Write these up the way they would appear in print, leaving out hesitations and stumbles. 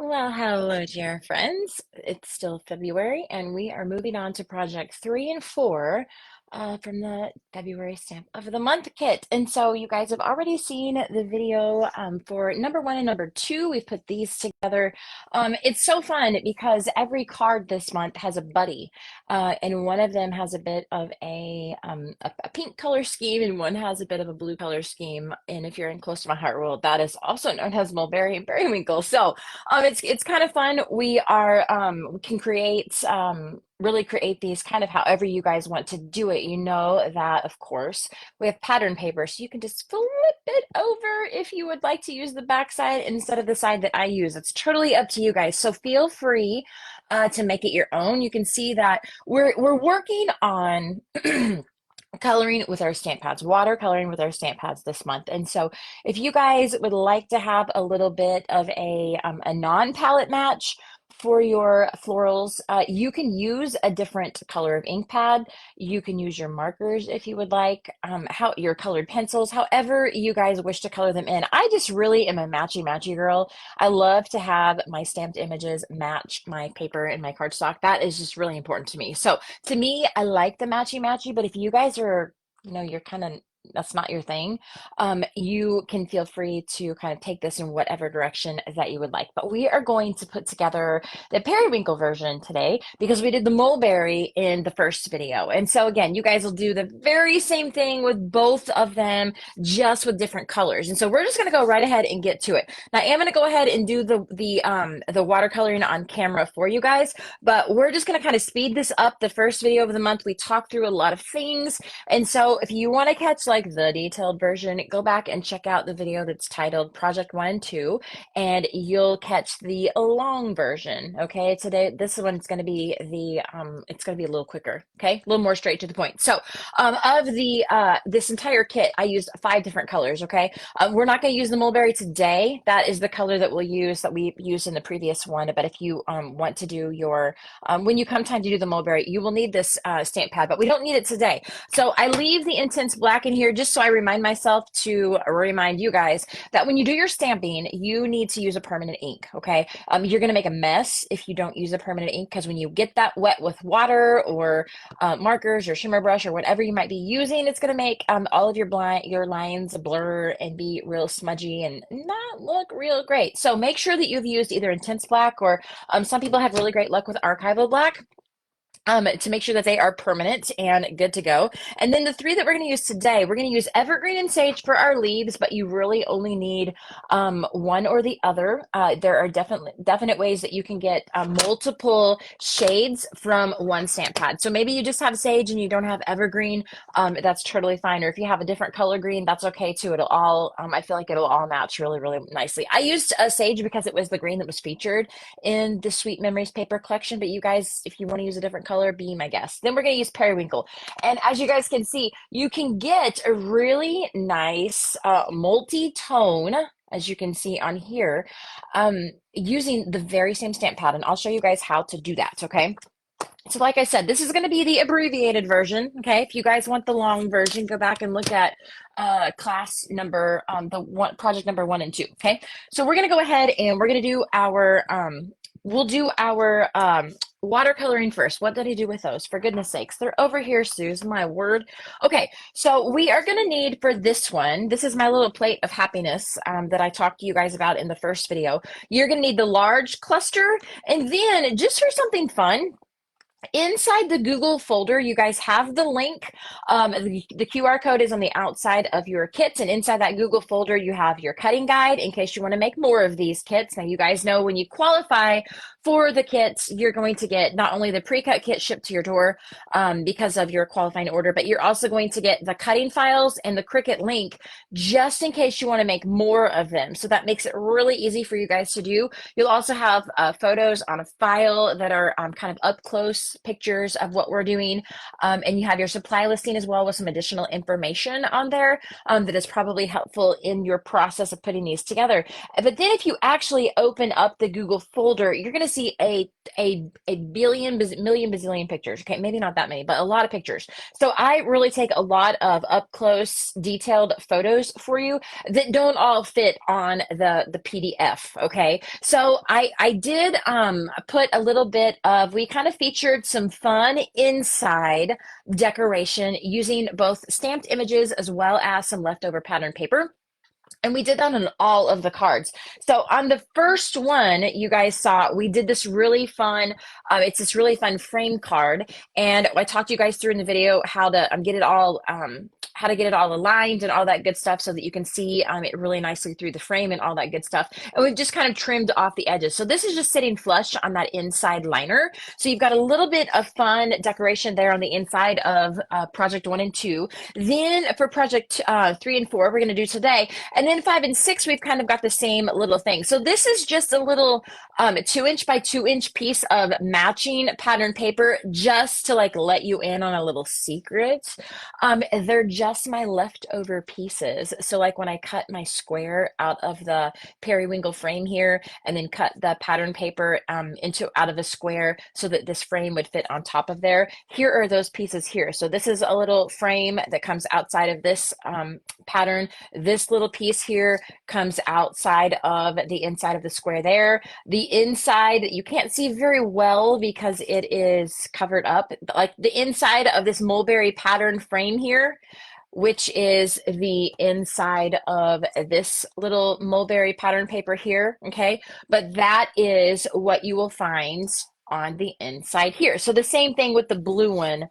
Well, hello, dear friends. It's still February, and we are moving on to project 3 and 4 from the February Stamp of the Month kit. And so you guys have already seen the video for number 1 and number 2. We've put these together. It's so fun because every card this month has a buddy, and one of them has a bit of a pink color scheme, and one has a bit of a blue color scheme. And if you're in Close to My Heart World, that is also known as Mulberry and Periwinkle. So it's kind of fun. We can create really create these kind of however you guys want to do it. You know that, of course, we have pattern paper, so you can just flip it over if you would like to use the back side instead of the side that I use. It's totally up to you guys. So feel free to make it your own. You can see that we're working on coloring with our stamp pads, watercoloring with our stamp pads this month. And so if you guys would like to have a little bit of a non-palette match for your florals, you can use a different color of ink pad. You can use your markers if you would like, how your colored pencils, however you guys wish to color them in. I just really am a matchy girl. I love to have my stamped images match my paper and my cardstock. That is just really important to me. So to me, I like the matchy, but if you guys are, you're kind of, that's not your thing, you can feel free to kind of take this in whatever direction that you would like. But we are going to put together the periwinkle version today because we did the mulberry in the first video. And so again, you guys will do the very same thing with both of them, just with different colors. And so we're just going to go right ahead and get to it. Now I am going to go ahead and do the watercoloring on camera for you guys, but we're just going to kind of speed this up. The first video of the month, we talked through a lot of things. And so if you want to catch like the detailed version, go back and check out the video that's titled Project 1 and 2, and you'll catch the long version. Okay, today this one's going to be it's going to be a little quicker. Okay, a little more straight to the point. So of the this entire kit, I used 5 different colors. Okay, we're not going to use the mulberry today. That is the color that we used in the previous one. But if you want to do your when you come time to do the mulberry, you will need this stamp pad, but we don't need it today. So I leave the intense black in here just so I remind myself to remind you guys that when you do your stamping, you need to use a permanent ink, okay? You're gonna make a mess if you don't use a permanent ink, because when you get that wet with water or markers or shimmer brush or whatever you might be using, it's gonna make all of your lines blur and be real smudgy and not look real great. So make sure that you've used either intense black or some people have really great luck with archival black. To make sure that they are permanent and good to go. And then the 3 that we're going to use today, we're going to use evergreen and sage for our leaves, but you really only need one or the other. There are definite ways that you can get multiple shades from one stamp pad. So maybe you just have sage and you don't have evergreen. That's totally fine. Or if you have a different color green, that's okay too. It'll all, I feel like it'll all match really, really nicely. I used sage because it was the green that was featured in the Sweet Memories paper collection, but you guys, if you want to use a different color, be my guest. Then we're going to use periwinkle. And as you guys can see, you can get a really nice multi-tone, as you can see on here, using the very same stamp pad. And I'll show you guys how to do that, okay? So like I said, this is going to be the abbreviated version, okay? If you guys want the long version, go back and look at class number, project number 1 and 2, okay? So we're going to go ahead and we're going to do our, we'll do our watercoloring first. What did I do with those? For goodness sakes, they're over here, Suze, my word. Okay, so we are going to need for this one, this is my little plate of happiness that I talked to you guys about in the first video. You're going to need the large cluster, and then just for something fun, inside the Google folder, you guys have the link. The QR code is on the outside of your kits, and inside that Google folder, you have your cutting guide in case you want to make more of these kits. Now, you guys know when you qualify for the kits, you're going to get not only the pre-cut kit shipped to your door because of your qualifying order, but you're also going to get the cutting files and the Cricut link just in case you want to make more of them. So that makes it really easy for you guys to do. You'll also have photos on a file that are kind of up close pictures of what we're doing. And you have your supply listing as well with some additional information on there that is probably helpful in your process of putting these together. But then if you actually open up the Google folder, you're going to see a million bazillion pictures. Okay, maybe not that many, but a lot of pictures. So I really take a lot of up close detailed photos for you that don't all fit on the PDF. Okay, so I did put a little bit of, we kind of featured some fun inside decoration using both stamped images as well as some leftover pattern paper. And we did that on all of the cards. So on the first one, you guys saw, we did this really fun, it's this really fun frame card. And I talked you guys through in the video how to get it all, how to get it all aligned and all that good stuff so that you can see it really nicely through the frame and all that good stuff. And we've just kind of trimmed off the edges. So this is just sitting flush on that inside liner. So you've got a little bit of fun decoration there on the inside of project 1 and 2. Then for project 3 and 4, we're going to do today. And then 5 and 6, we've kind of got the same little thing. So this is just a little 2-inch by 2-inch piece of matching pattern paper, just to like let you in on a little secret. They're just my leftover pieces. So like when I cut my square out of the periwinkle frame here, and then cut the pattern paper out of a square so that this frame would fit on top of there, here are those pieces here. So this is a little frame that comes outside of this pattern. This little piece here comes outside of the inside of the square there. The inside you can't see very well because it is covered up. Like the inside of this mulberry pattern frame here, which is the inside of this little mulberry pattern paper here, okay? But that is what you will find on the inside here. So the same thing with the blue one.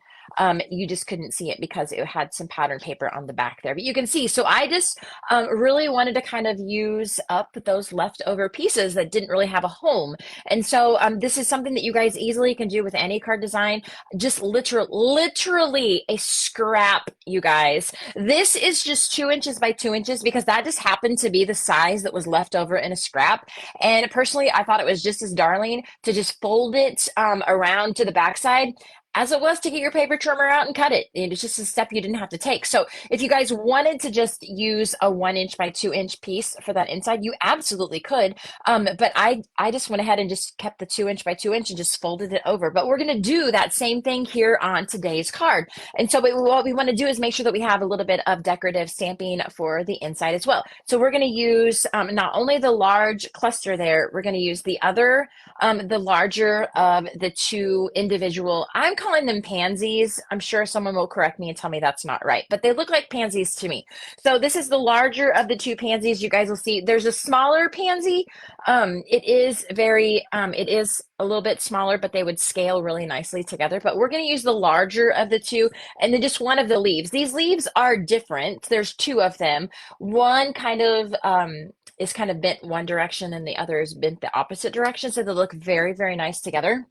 You just couldn't see it because it had some pattern paper on the back there, but you can see. So I just really wanted to kind of use up those leftover pieces that didn't really have a home. And so this is something that you guys easily can do with any card design. Just literally a scrap, you guys. This is just 2 inches by 2 inches because that just happened to be the size that was left over in a scrap. And personally, I thought it was just as darling to just fold it around to the backside as it was to get your paper trimmer out and cut it. It's just a step you didn't have to take. So if you guys wanted to just use a 1-inch by 2-inch piece for that inside, you absolutely could. But I just went ahead and just kept the 2-inch by 2-inch and just folded it over. But we're going to do that same thing here on today's card. And so what we want to do is make sure that we have a little bit of decorative stamping for the inside as well. So we're going to use not only the large cluster there, we're going to use the other, the larger of the two individual, I'm calling them pansies. I'm sure someone will correct me and tell me that's not right, but they look like pansies to me. So this is the larger of the two pansies. You guys will see there's a smaller pansy. It is a little bit smaller, but they would scale really nicely together. But we're going to use the larger of the two, and then just one of the leaves. These leaves are different. There's two of them. One kind of is kind of bent one direction, and the other is bent the opposite direction. So they look very, very nice together.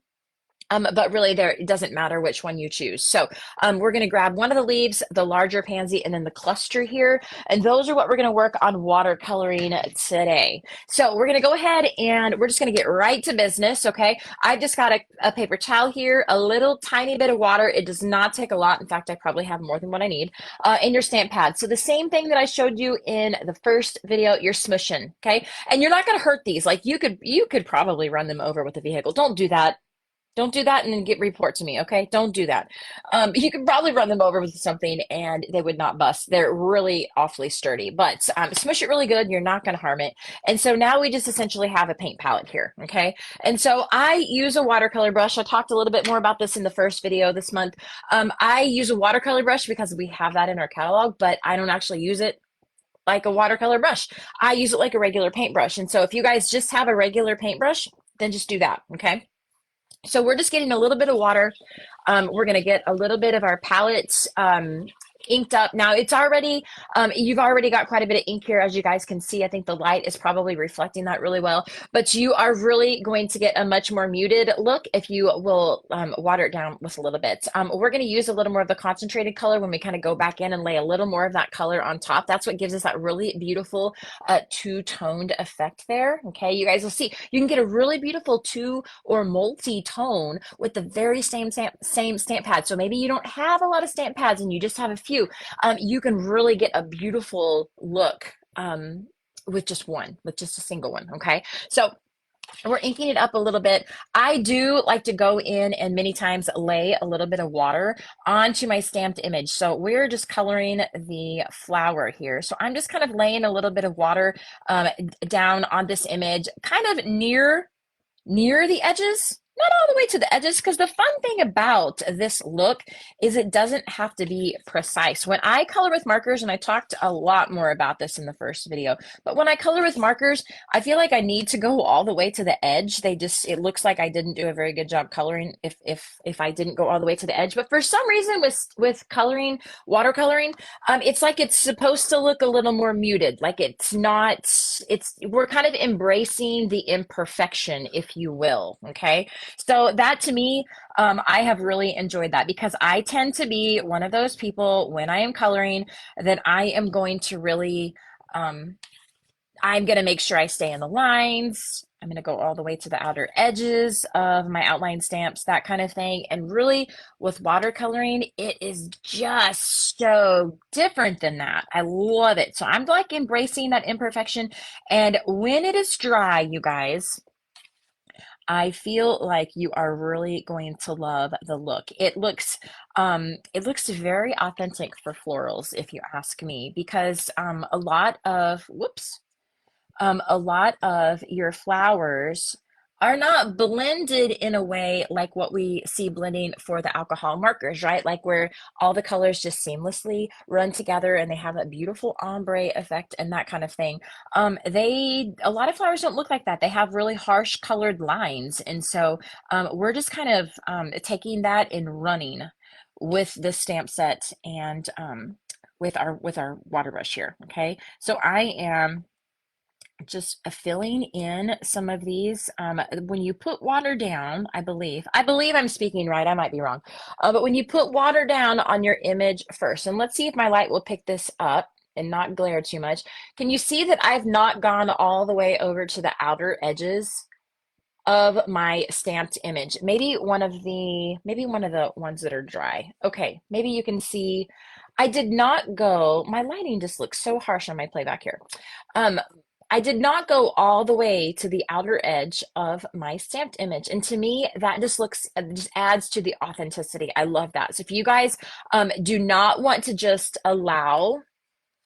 But really it doesn't matter which one you choose. So we're going to grab one of the leaves, the larger pansy, and then the cluster here. And those are what we're going to work on watercoloring today. So we're going to go ahead and we're just going to get right to business, okay? I've just got a paper towel here, a little tiny bit of water. It does not take a lot. In fact, I probably have more than what I need, and your stamp pad. So the same thing that I showed you in the first video, you're smushing, okay? And you're not going to hurt these. Like you could probably run them over with a vehicle. Don't do that. Don't do that and then report to me, okay? Don't do that. You could probably run them over with something and they would not bust. They're really awfully sturdy, but smush it really good. You're not going to harm it. And so now we just essentially have a paint palette here, okay? And so I use a watercolor brush. I talked a little bit more about this in the first video this month. I use a watercolor brush because we have that in our catalog, but I don't actually use it like a watercolor brush. I use it like a regular paintbrush. And so if you guys just have a regular paintbrush, then just do that, okay? So we're just getting a little bit of water. We're going to get a little bit of our palette inked up. Now it's already, you've already got quite a bit of ink here, as you guys can see. I think the light is probably reflecting that really well, but you are really going to get a much more muted look if you will water it down with a little bit. We're going to use a little more of the concentrated color when we kind of go back in and lay a little more of that color on top. That's what gives us that really beautiful two-toned effect there. Okay, you guys will see you can get a really beautiful two or multi-tone with the very same stamp pad. So maybe you don't have a lot of stamp pads and you just have a few. You can really get a beautiful look with just a single one. Okay, so we're inking it up a little bit. I do like to go in and many times lay a little bit of water onto my stamped image. So we're just coloring the flower here. So I'm just kind of laying a little bit of water down on this image, kind of near the edges, not all the way to the edges, because the fun thing about this look is it doesn't have to be precise. When I color with markers, and I talked a lot more about this in the first video, but when I color with markers, I feel like I need to go all the way to the edge. It looks like I didn't do a very good job coloring if I didn't go all the way to the edge. But for some reason with coloring, watercoloring, it's like it's supposed to look a little more muted. Like it's not, we're kind of embracing the imperfection, if you will, okay? So that to me, I have really enjoyed that because I tend to be one of those people when I am coloring that I am going to really, I'm going to make sure I stay in the lines. I'm going to go all the way to the outer edges of my outline stamps, that kind of thing. And really with watercoloring, it is just so different than that. I love it. So I'm like embracing that imperfection. And when it is dry, you guys, I feel like you are really going to love the look. It looks very authentic for florals, if you ask me, because a lot of your flowers are not blended in a way like what we see blending for the alcohol markers, right? Like where all the colors just seamlessly run together and they have a beautiful ombre effect and that kind of thing. A lot of flowers don't look like that. They have really harsh colored lines. And so we're just kind of taking that and running with this stamp set and with our water brush here. Okay, so I am just filling in some of these. When you put water down, I believe I'm speaking right, I might be wrong, but when you put water down on your image first, and let's see if my light will pick this up and not glare too much. Can you see that I've not gone all the way over to the outer edges of my stamped image? Maybe one of the ones that are dry. Okay, maybe you can see I did not go, my lighting just looks so harsh on my playback here. I did not go all the way to the outer edge of my stamped image. And to me, that just adds to the authenticity. I love that. So if you guys do not want to just allow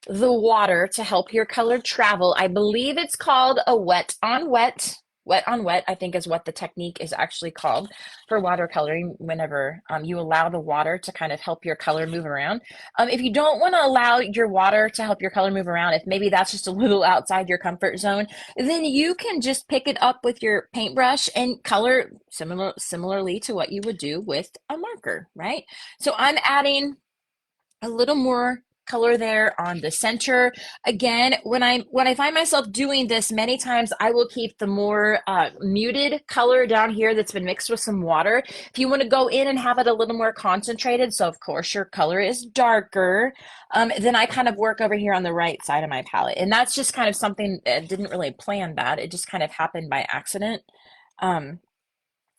the water to help your color travel, I believe it's called a wet on wet, I think is what the technique is actually called for watercoloring, whenever you allow the water to kind of help your color move around. If you don't want to allow your water to help your color move around, if maybe that's just a little outside your comfort zone, then you can just pick it up with your paintbrush and color similarly to what you would do with a marker, right? So I'm adding a little more color there on the center. Again, when I find myself doing this, many times I will keep the more muted color down here that's been mixed with some water. If you want to go in and have it a little more concentrated, so of course your color is darker, then I kind of work over here on the right side of my palette. And that's just kind of something, didn't really plan that. It just kind of happened by accident.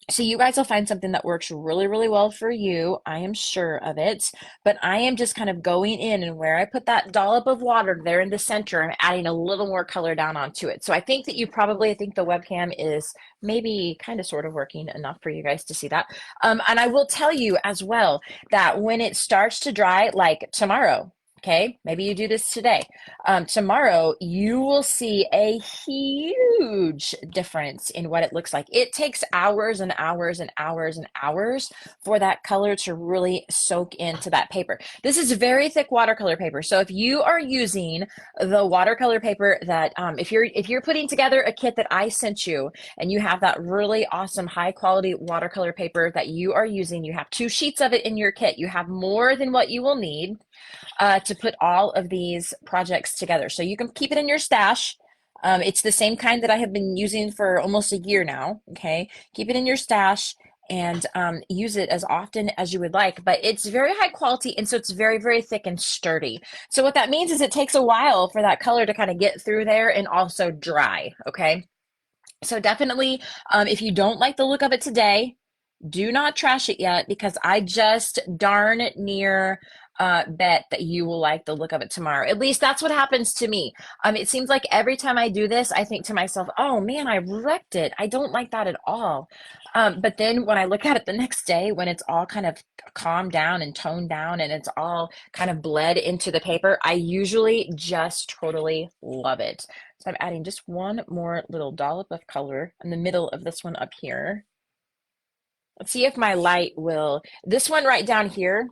So you guys will find something that works really, really well for you. I am sure of it. But I am just kind of going in, and where I put that dollop of water there in the center, I'm adding a little more color down onto it. So I think that I think the webcam is maybe kind of sort of working enough for you guys to see that. And I will tell you as well that when it starts to dry, like tomorrow, Okay, maybe you do this today. Tomorrow, you will see a huge difference in what it looks like. It takes hours and hours and hours and hours for that color to really soak into that paper. This is very thick watercolor paper. So if you are using the watercolor paper that, if you're putting together a kit that I sent you, and you have that really awesome high quality watercolor paper that you are using, you have 2 sheets of it in your kit, you have more than what you will need to put all of these projects together. So you can keep it in your stash. It's the same kind that I have been using for almost a year now. Okay, keep it in your stash and use it as often as you would like, but it's very high quality, and so it's very, very thick and sturdy. So what that means is it takes a while for that color to kind of get through there and also dry. Okay, so definitely, if you don't like the look of it today, do not trash it yet, because I just darn near bet that you will like the look of it tomorrow. At least that's what happens to me. It seems like every time I do this, I think to myself, oh man, I wrecked it. I don't like that at all. But then when I look at it the next day, when it's all kind of calmed down and toned down and it's all kind of bled into the paper, I usually just totally love it. So I'm adding just one more little dollop of color in the middle of this one up here. Let's see if my light will, this one right down here,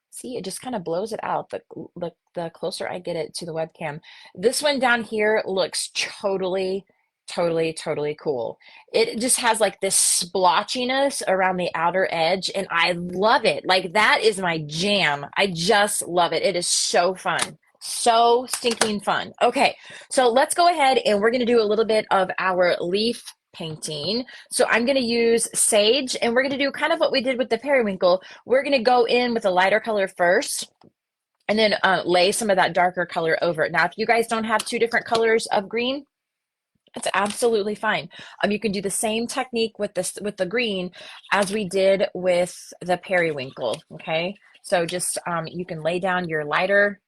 see, it just kind of blows it out the closer I get it to the webcam. This one down here looks totally, totally, totally cool. It just has like this splotchiness around the outer edge, and I love it. Like, that is my jam. I just love it. It is so fun. So stinking fun. Okay, so let's go ahead and we're gonna do a little bit of our leaf painting. So I'm going to use sage, and we're going to do kind of what we did with the periwinkle. We're going to go in with a lighter color first, and then lay some of that darker color over it. Now, if you guys don't have 2 different colors of green, it's absolutely fine. You can do the same technique with this, with the green, as we did with the periwinkle. Okay, so just you can lay down your lighter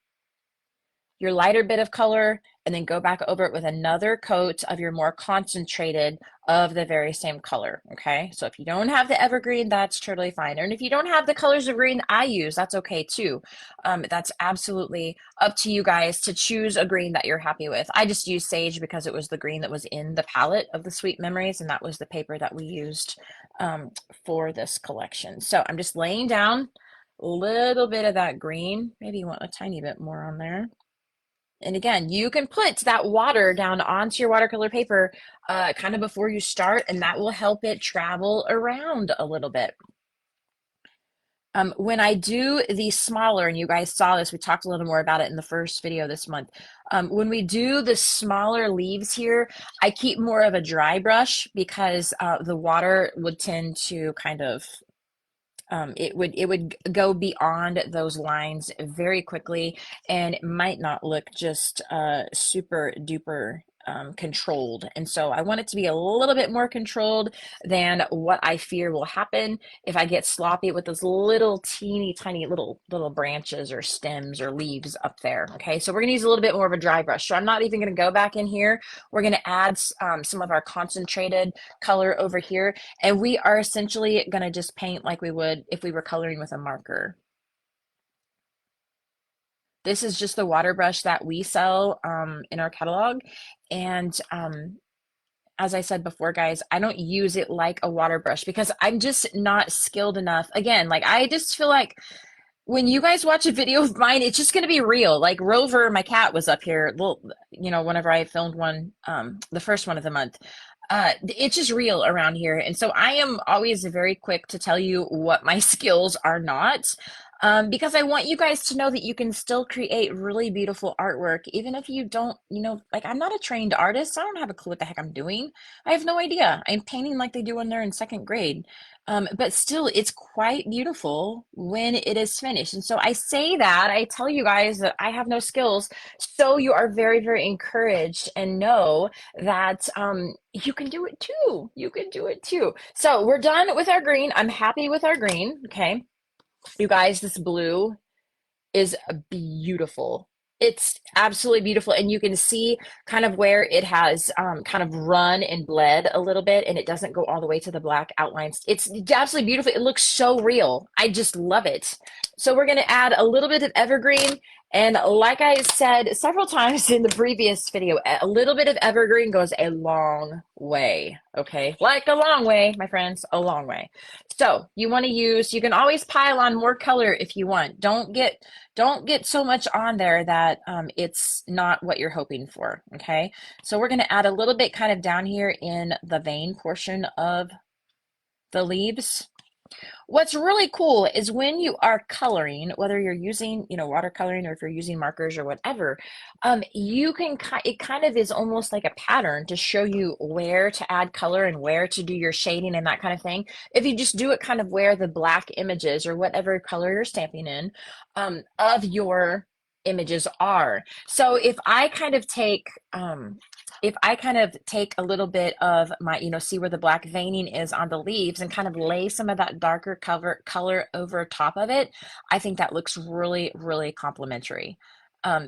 bit of color, and then go back over it with another coat of your more concentrated of the very same color. Okay, so if you don't have the evergreen, that's totally fine. And if you don't have the colors of green I use, that's okay too. That's absolutely up to you guys to choose a green that you're happy with. I just used sage because it was the green that was in the palette of the Sweet Memories, and that was the paper that we used for this collection. So I'm just laying down a little bit of that green. Maybe you want a tiny bit more on there. And again, you can put that water down onto your watercolor paper kind of before you start, and that will help it travel around a little bit. When I do the smaller, and you guys saw this, we talked a little more about it in the first video this month. When we do the smaller leaves here, I keep more of a dry brush, because the water would tend to kind of it would go beyond those lines very quickly, and it might not look just super duper controlled. And so I want it to be a little bit more controlled than what I fear will happen if I get sloppy with those little teeny tiny little branches or stems or leaves up there. Okay, so we're gonna use a little bit more of a dry brush. So I'm not even gonna go back in here. We're gonna add some of our concentrated color over here, and we are essentially gonna just paint like we would if we were coloring with a marker. This is just the water brush that we sell in our catalog. And as I said before, guys, I don't use it like a water brush because I'm just not skilled enough. Again, like, I just feel like when you guys watch a video of mine, it's just going to be real. Like Rover, my cat, was up here, well, you know, whenever I filmed one, the first one of the month. It's just real around here. And so I am always very quick to tell you what my skills are not, because I want you guys to know that you can still create really beautiful artwork, even if you don't, you know, like, I'm not a trained artist. I don't have a clue what the heck I'm doing. I have no idea. I'm painting like they do when they're in 2nd grade. But still, it's quite beautiful when it is finished. And so I say that, I tell you guys that I have no skills. So you are very, very encouraged, and know that you can do it too. You can do it too. So we're done with our green. I'm happy with our green. Okay. You guys, this blue is beautiful. It's absolutely beautiful, and you can see kind of where it has kind of run and bled a little bit, and it doesn't go all the way to the black outlines. It's absolutely beautiful. It looks so real. I just love it. So we're going to add a little bit of evergreen, and like I said several times in the previous video, a little bit of evergreen goes a long way, okay? Like a long way, my friends, a long way. So you want to use, you can always pile on more color if you want. Don't get so much on there that it's not what you're hoping for, okay? So we're gonna add a little bit kind of down here in the vein portion of the leaves. What's really cool is when you are coloring, whether you're using, watercoloring, or if you're using markers or whatever, you can, it kind of is almost like a pattern to show you where to add color and where to do your shading and that kind of thing. If you just do it kind of where the black images or whatever color you're stamping in, of your images are. So if I kind of take a little bit of my, see where the black veining is on the leaves and kind of lay some of that darker color over top of it, I think that looks really, really complimentary.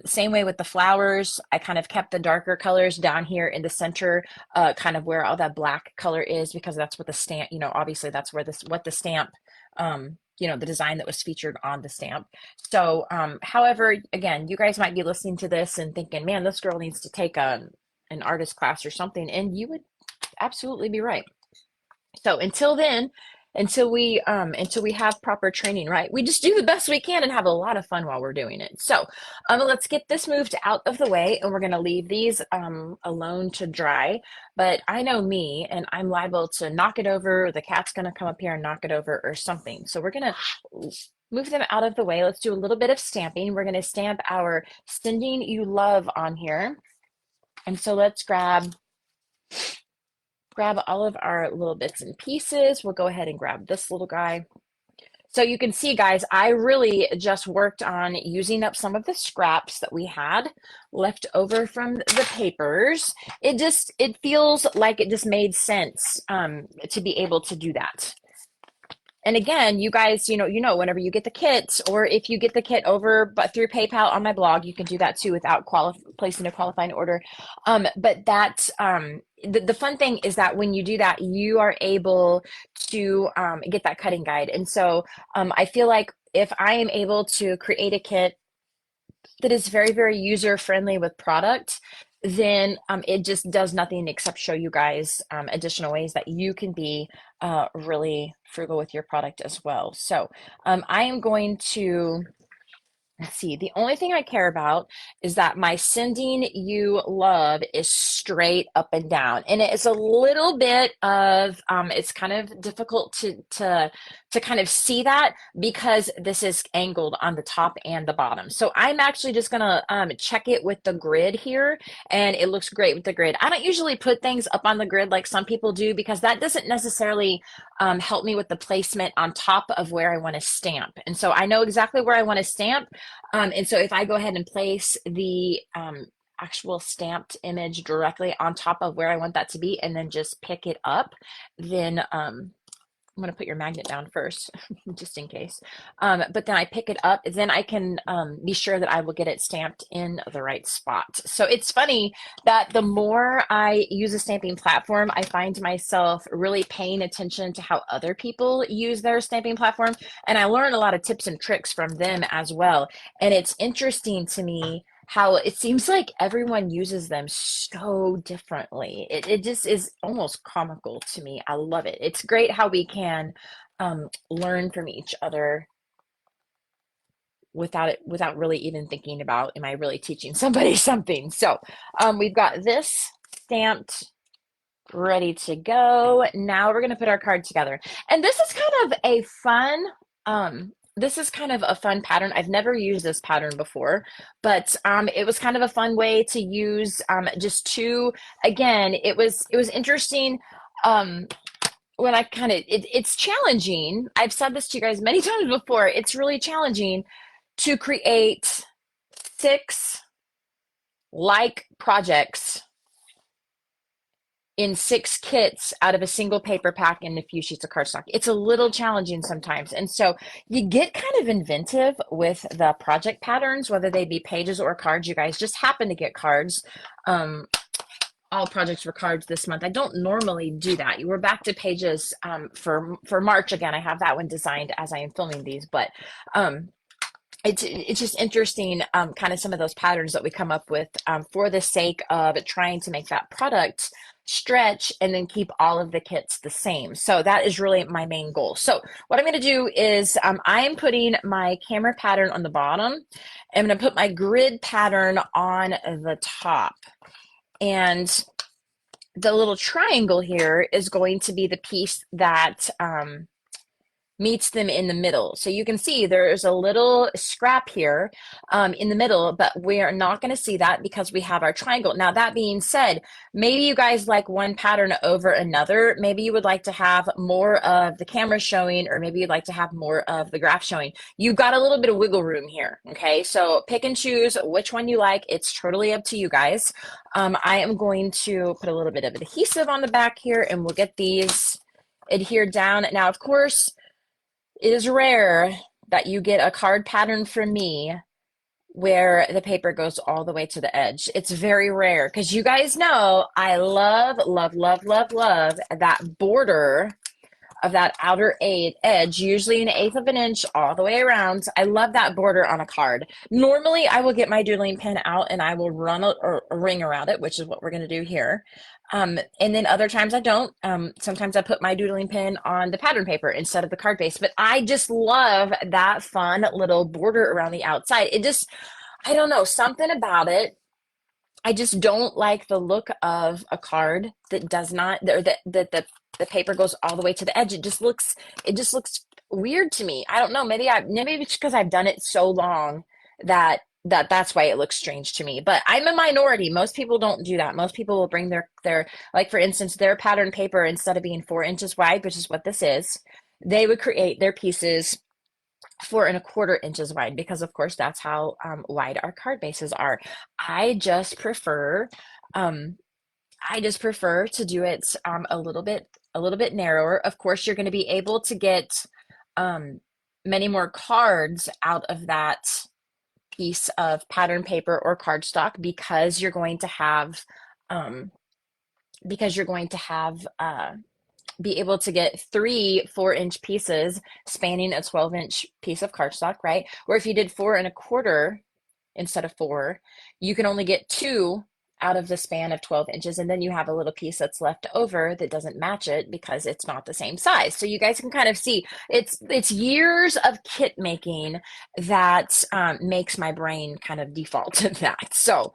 Same way with the flowers, I kind of kept the darker colors down here in the center, kind of where all that black color is, because that's what the stamp, obviously that's where what the stamp, the design that was featured on the stamp. So, however, again, you guys might be listening to this and thinking, man, this girl needs to take an artist class or something, and you would absolutely be right. So until then, until we have proper training, right, we just do the best we can and have a lot of fun while we're doing it. So let's get this moved out of the way, and we're going to leave these alone to dry. But I know me, and I'm liable to knock it over. The cat's going to come up here and knock it over or something. So we're going to move them out of the way. Let's do a little bit of stamping. We're going to stamp our Sending You Love on here. And so let's grab all of our little bits and pieces. We'll go ahead and grab this little guy. So you can see, guys, I really just worked on using up some of the scraps that we had left over from the papers. It feels like it just made sense to be able to do that. And again, you guys, whenever you get the kit, or if you get the kit over but through PayPal on my blog, you can do that too without placing a qualifying order. But that's the fun thing is that when you do that, you are able to get that cutting guide. And so I feel like if I am able to create a kit that is very, very user friendly with product, then it just does nothing except show you guys additional ways that you can be really frugal with your product as well. So I am going to, let's see, the only thing I care about is that my Sending You Love is straight up and down. And it is a little bit of, it's kind of difficult to kind of see that because this is angled on the top and the bottom. So I'm actually just gonna check it with the grid here, and it looks great with the grid. I don't usually put things up on the grid like some people do, because that doesn't necessarily help me with the placement on top of where I want to stamp. And so I know exactly where I want to stamp. And so if I go ahead and place the actual stamped image directly on top of where I want that to be, and then just pick it up, then I'm going to put your magnet down first, just in case. But then I pick it up, then I can be sure that I will get it stamped in the right spot. So it's funny that the more I use a stamping platform, I find myself really paying attention to how other people use their stamping platform. And I learn a lot of tips and tricks from them as well. And it's interesting to me how it seems like everyone uses them so differently. It just is almost comical to me. I love it. It's great how we can learn from each other without really even thinking about, am I really teaching somebody something? So we've got this stamped, ready to go. Now we're going to put our card together. And this is kind of a fun pattern. I've never used this pattern before, but it was kind of a fun way to use just two. Again, it was interesting. When I it's challenging. I've said this to you guys many times before. It's really challenging to create 6 like projects in 6 kits out of a single paper pack and a few sheets of cardstock. It's a little challenging sometimes. And so you get kind of inventive with the project patterns, whether they be pages or cards. You guys just happen to get cards. All projects were cards this month. I don't normally do that. We're back to pages for March again. I have that one designed as I am filming these, but it's just interesting, kind of some of those patterns that we come up with for the sake of trying to make that product stretch and then keep all of the kits the same. So that is really my main goal. So what I'm going to do is I am putting my camera pattern on the bottom. I'm going to put my grid pattern on the top. And the little triangle here is going to be the piece that meets them in the middle. So you can see there's a little scrap here in the middle, but we're not going to see that because we have our triangle. Now, that being said, maybe you guys like one pattern over another. Maybe you would like to have more of the camera showing, or maybe you'd like to have more of the graph showing. You've got a little bit of wiggle room here, okay? So pick and choose which one you like. It's totally up to you guys. I am going to put a little bit of adhesive on the back here, and we'll get these adhered down. Now, of course, it is rare that you get a card pattern from me where the paper goes all the way to the edge. It's very rare because you guys know I love, love, love, love, love that border of that outer edge, usually 1/8 of an inch all the way around. I love that border on a card. Normally, I will get my doodling pen out and I will run a ring around it, which is what we're going to do here. And then other times I don't. Sometimes I put my doodling pen on the pattern paper instead of the card base. But I just love that fun little border around the outside. It just, I don't know, something about it. I just don't like the look of a card that does not, or that the paper goes all the way to the edge. It just looks weird to me. I don't know. Maybe it's because I've done it so long that's why it looks strange to me. But I'm a minority. Most people don't do that. Most people will bring their like, for instance, their pattern paper, instead of being 4 inches wide, which is what this is, they would create their pieces 4 1/4 inches wide, because of course that's how wide our card bases are. I just prefer to do it a little bit narrower. Of course, you're going to be able to get many more cards out of that piece of pattern paper or cardstock, because you're going to have be able to get 3 4-inch pieces spanning a 12-inch piece of cardstock, right? Or if you did 4 1/4 instead of 4, you can only get 2 out of the span of 12 inches, and then you have a little piece that's left over that doesn't match it because it's not the same size. So you guys can kind of see it's years of kit making that makes my brain kind of default to that. So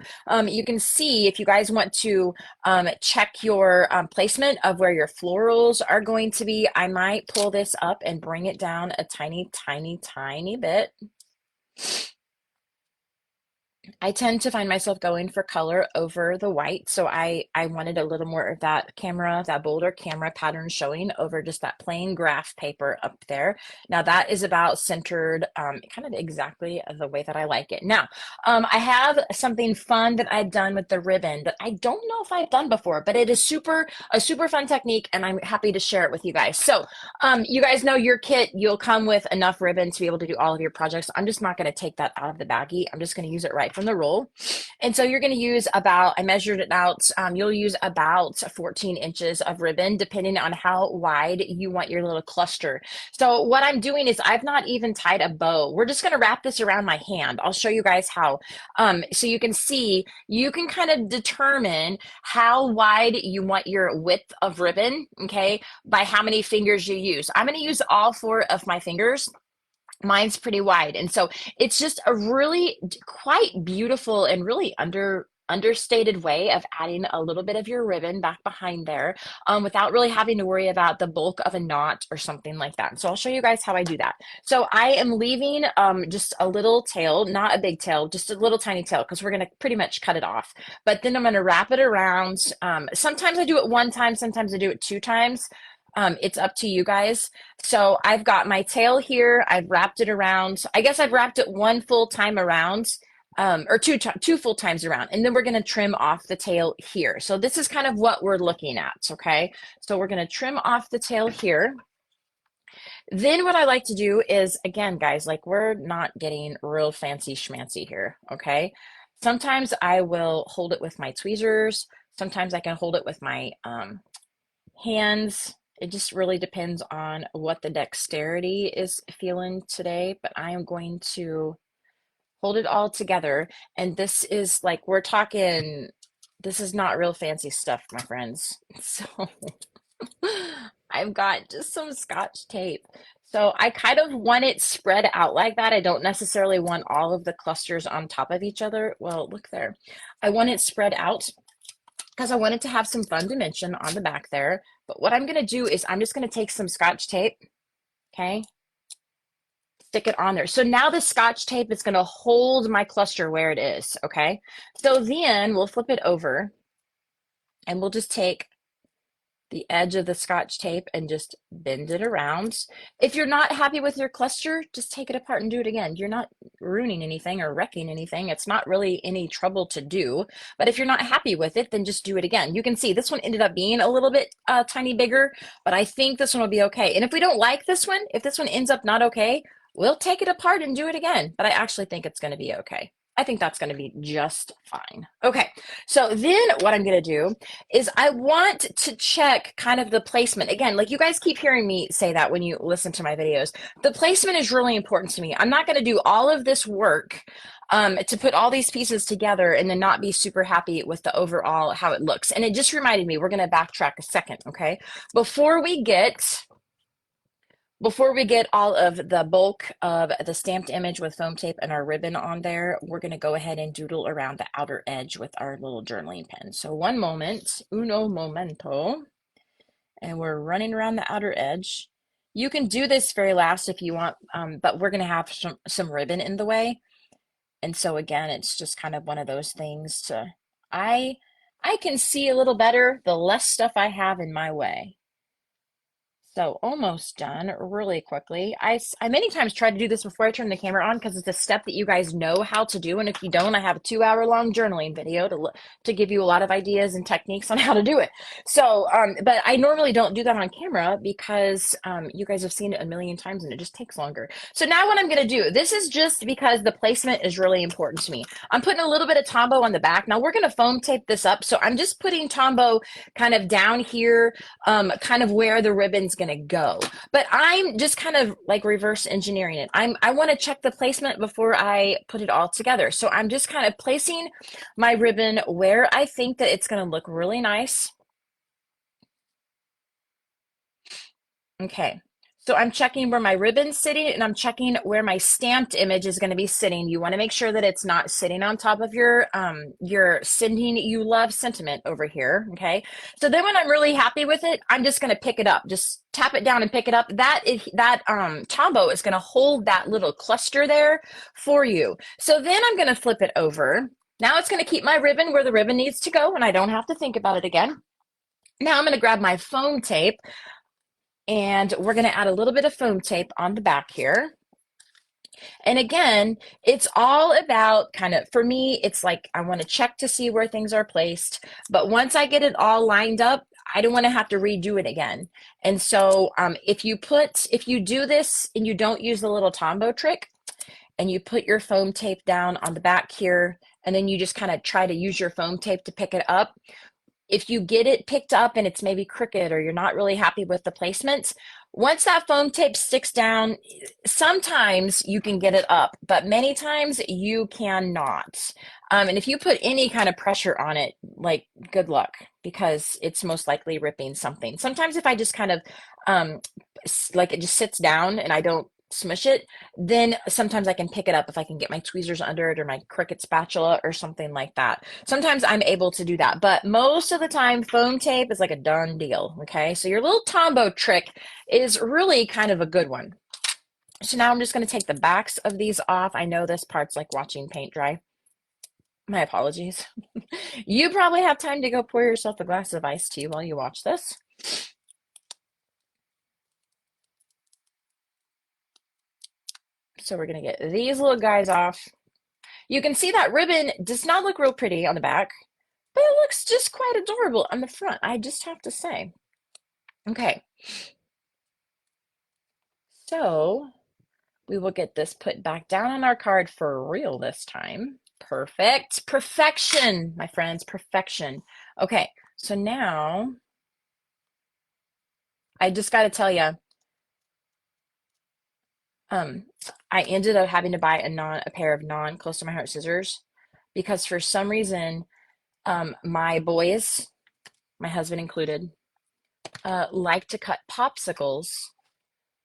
you can see, if you guys want to check your placement of where your florals are going to be, I might pull this up and bring it down a tiny, tiny, tiny bit. I tend to find myself going for color over the white. So I wanted a little more of that bolder camera pattern showing over just that plain graph paper up there. Now that is about centered kind of exactly the way that I like it. Now, I have something fun that I've done with the ribbon that I don't know if I've done before, but it is a super fun technique, and I'm happy to share it with you guys. So you guys know your kit, you'll come with enough ribbon to be able to do all of your projects. I'm just not going to take that out of the baggie. I'm just going to use it right from the roll. And so you're going to use about, I measured it out, you'll use about 14 inches of ribbon, depending on how wide you want your little cluster. So what I'm doing is I've not even tied a bow. We're just going to wrap this around my hand. I'll show you guys how. So you can see, you can kind of determine how wide you want your width of ribbon, okay, by how many fingers you use. I'm going to use all 4 of my fingers. Mine's pretty wide. And so it's just a really quite beautiful and really understated way of adding a little bit of your ribbon back behind there without really having to worry about the bulk of a knot or something like that. So I'll show you guys how I do that. So I am leaving just a little tail, not a big tail, just a little tiny tail, because we're going to pretty much cut it off. But then I'm going to wrap it around. Sometimes I do it 1 time, sometimes I do it 2 times. It's up to you guys. So I've got my tail here. I've wrapped it around. I guess I've wrapped it 1 full time around. or two full times around. And then we're going to trim off the tail here. So this is kind of what we're looking at. Okay. So we're going to trim off the tail here. Then what I like to do is, again, guys, like we're not getting real fancy schmancy here. Okay. Sometimes I will hold it with my tweezers. Sometimes I can hold it with my hands. It just really depends on what the dexterity is feeling today, but I am going to hold it all together. And this is like, we're talking, this is not real fancy stuff, my friends. So I've got just some Scotch tape. So I kind of want it spread out like that. I don't necessarily want all of the clusters on top of each other. Well, look there. I want it spread out because I want it to have some fun dimension on the back there. But what I'm going to do is I'm just going to take some Scotch tape, okay, stick it on there. So now the Scotch tape is going to hold my cluster where it is, okay? So then we'll flip it over and we'll just take the edge of the Scotch tape and just bend it around. If you're not happy with your cluster, just take it apart and do it again. You're not ruining anything or wrecking anything. It's not really any trouble to do. But if you're not happy with it, then just do it again. You can see this one ended up being a little bit tiny bigger, but I think this one will be okay. And if we don't like this one, if this one ends up not okay, we'll take it apart and do it again. But I actually think it's going to be okay. I think that's going to be just fine. Okay, so then what I'm going to do is I want to check kind of the placement. Again, like you guys keep hearing me say that when you listen to my videos. The placement is really important to me. I'm not going to do all of this work to put all these pieces together and then not be super happy with the overall how it looks. And it just reminded me, we're going to backtrack a second, okay? Before we get all of the bulk of the stamped image with foam tape and our ribbon on there, we're going to go ahead and doodle around the outer edge with our little journaling pen. So one moment, uno momento, and we're running around the outer edge. You can do this very last if you want, but we're going to have some ribbon in the way. And so again, it's just kind of one of those things to, I can see a little better the less stuff I have in my way. So almost done really quickly. I many times try to do this before I turn the camera on because it's a step that you guys know how to do. And if you don't, I have a 2-hour long journaling video to give you a lot of ideas and techniques on how to do it. So, but I normally don't do that on camera because you guys have seen it a million times and it just takes longer. So now what I'm going to do, this is just because the placement is really important to me. I'm putting a little bit of Tombow on the back. Now we're going to foam tape this up. So I'm just putting Tombow kind of down here, kind of where the ribbon's going to go. But I'm just kind of like reverse engineering it. I want to check the placement before I put it all together. So I'm just kind of placing my ribbon where I think that it's going to look really nice. Okay. So I'm checking where my ribbon's sitting and I'm checking where my stamped image is going to be sitting. You want to make sure that it's not sitting on top of your sending you love sentiment over here. Okay. So then when I'm really happy with it, I'm just going to pick it up. Just tap it down and pick it up. That Tombow is going to hold that little cluster there for you. So then I'm going to flip it over. Now it's going to keep my ribbon where the ribbon needs to go and I don't have to think about it again. Now I'm going to grab my foam tape. And we're going to add a little bit of foam tape on the back here. And again, it's all about kind of, for me, it's like I want to check to see where things are placed. But once I get it all lined up, I don't want to have to redo it again. And so if you do this and you don't use the little Tombow trick and you put your foam tape down on the back here, and then you just kind of try to use your foam tape to pick it up, if you get it picked up and it's maybe crooked or you're not really happy with the placements, once that foam tape sticks down, sometimes you can get it up, but many times you cannot. And if you put any kind of pressure on it, like good luck, because it's most likely ripping something. Sometimes if I just kind of, like it just sits down and I don't smush it, then sometimes I can pick it up if I can get my tweezers under it or my Cricut spatula or something like that. Sometimes I'm able to do that, but most of the time foam tape is like a done deal. Okay, so your little Tombow trick is really kind of a good one. So now I'm just going to take the backs of these off. I know this part's like watching paint dry. My apologies. You probably have time to go pour yourself a glass of iced tea while you watch this. So we're going to get these little guys off. You can see that ribbon does not look real pretty on the back, but it looks just quite adorable on the front, I just have to say. Okay, so we will get this put back down on our card for real this time. Perfect. Perfection, my friends, perfection. Okay, so now I just got to tell you, um, I ended up having to buy a pair of non close to my heart scissors because for some reason, my boys, my husband included, like to cut popsicles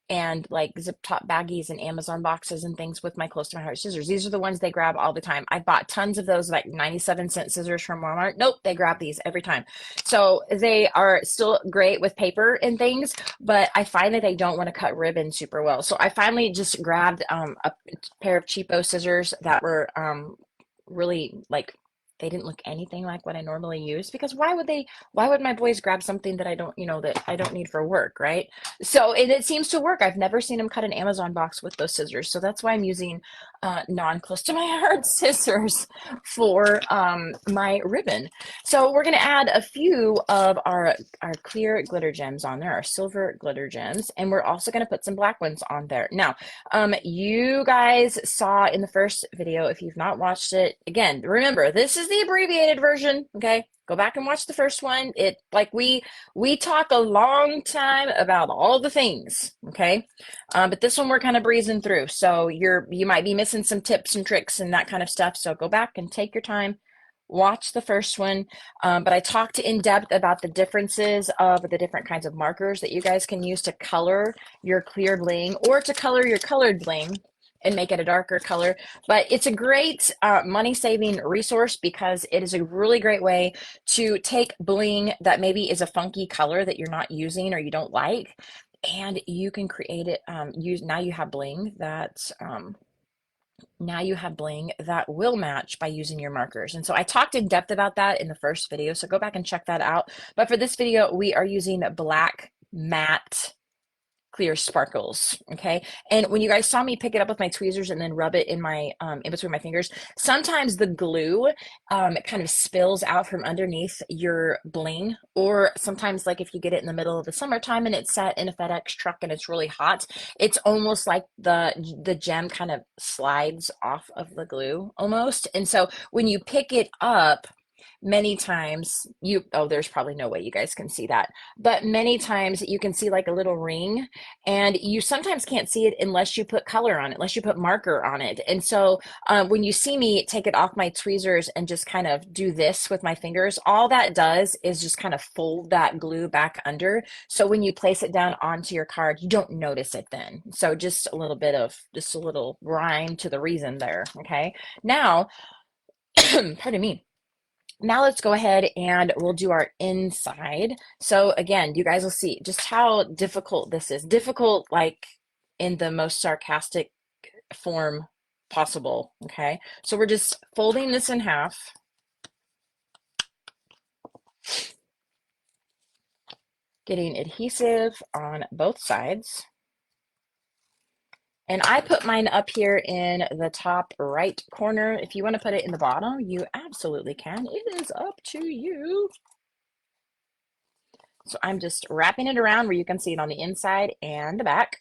and like zip top baggies and Amazon boxes and things with my close to my heart scissors. These are the ones they grab all the time. I bought tons of those like 97-cent scissors from Walmart. Nope, they grab these every time. So they are still great with paper and things, but I find that they don't want to cut ribbon super well. So I finally just grabbed a pair of cheapo scissors that were really like they didn't look anything like what I normally use because why would my boys grab something that I don't, that I don't need for work, right? So it seems to work. I've never seen them cut an Amazon box with those scissors. So that's why I'm using non close to my heart scissors for my ribbon. So we're going to add a few of our clear glitter gems on there, our silver glitter gems, and we're also going to put some black ones on there. Now, you guys saw in the first video, if you've not watched it, again, remember, this is the abbreviated version, okay? Go back and watch the first one. It like we talk a long time about all the things, okay? But this one we're kind of breezing through. So you might be missing some tips and tricks and that kind of stuff. So go back and take your time, watch the first one. But I talked in depth about the differences of the different kinds of markers that you guys can use to color your clear bling or to color your colored bling and make it a darker color. But it's a great money-saving resource because it is a really great way to take bling that maybe is a funky color that you're not using or you don't like, and you can create it. Now you have bling that will match by using your markers. And so I talked in depth about that in the first video, so go back and check that out. But for this video, we are using black matte clear sparkles, okay? And when you guys saw me pick it up with my tweezers and then rub it in my in between my fingers, sometimes the glue kind of spills out from underneath your bling, or sometimes like if you get it in the middle of the summertime and it's set in a FedEx truck and it's really hot, it's almost like the gem kind of slides off of the glue almost. And so when you pick it up, many times there's probably no way you guys can see that, but many times you can see like a little ring, and you sometimes can't see it unless you put color on it, unless you put marker on it. And so when you see me take it off my tweezers and just kind of do this with my fingers, all that does is just kind of fold that glue back under. So when you place it down onto your card, you don't notice it then. So just a little rhyme to the reason there. Okay. Now, pardon me. Now let's go ahead and we'll do our inside. So again, you guys will see just how difficult this is. Difficult, like in the most sarcastic form possible, okay? So we're just folding this in half. Getting adhesive on both sides. And I put mine up here in the top right corner. If you want to put it in the bottom, you absolutely can. It is up to you. So I'm just wrapping it around where you can see it on the inside and the back.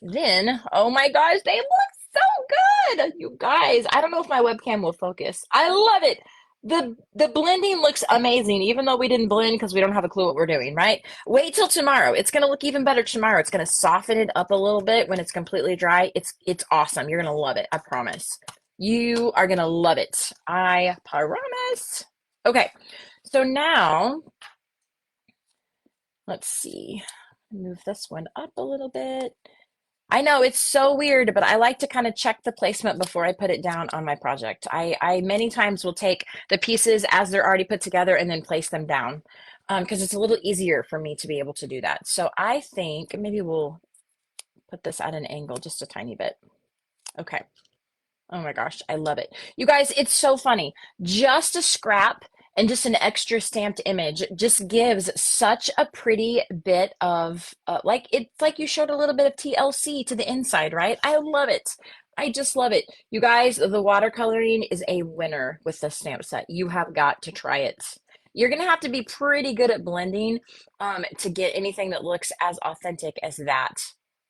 Then, oh my gosh, they look so good. You guys, I don't know if my webcam will focus. I love it. The blending looks amazing, even though we didn't blend because we don't have a clue what we're doing, right? Wait till tomorrow. It's going to look even better tomorrow. It's going to soften it up a little bit when it's completely dry. It's awesome. You're going to love it. I promise. You are going to love it. I promise. Okay. So now, let's see. Move this one up a little bit. I know it's so weird, but I like to kind of check the placement before I put it down on my project. I many times will take the pieces as they're already put together and then place them down because it's a little easier for me to be able to do that. So I think maybe we'll put this at an angle just a tiny bit. Okay. Oh my gosh, I love it. You guys, it's so funny. Just a scrap and just an extra stamped image just gives such a pretty bit of, it's like you showed a little bit of TLC to the inside, right? I love it. I just love it. You guys, the watercoloring is a winner with the stamp set. You have got to try it. You're going to have to be pretty good at blending to get anything that looks as authentic as that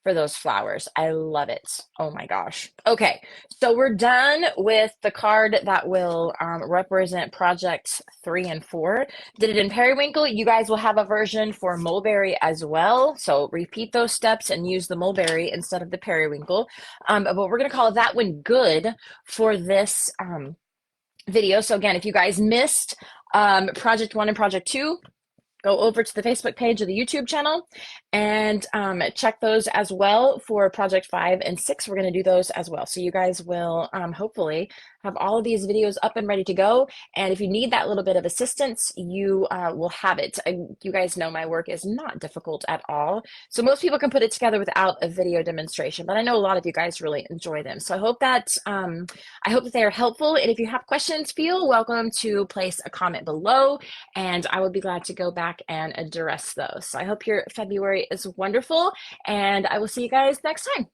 for those flowers. I love it. Oh my gosh. Okay, so we're done with the card that will represent projects 3 and 4. Did it in periwinkle. You guys will have a version for mulberry as well. So repeat those steps and use the mulberry instead of the periwinkle. But we're going to call that one good for this video. So again, if you guys missed project 1 and project 2, go over to the Facebook page or the YouTube channel and check those as well for project 5 and 6. We're going to do those as well. So you guys will hopefully have all of these videos up and ready to go. And if you need that little bit of assistance, you will have it. You guys know my work is not difficult at all. So most people can put it together without a video demonstration, but I know a lot of you guys really enjoy them. So I hope that they are helpful. And if you have questions, feel welcome to place a comment below, and I would be glad to go back and address those. So I hope your February is wonderful, and I will see you guys next time.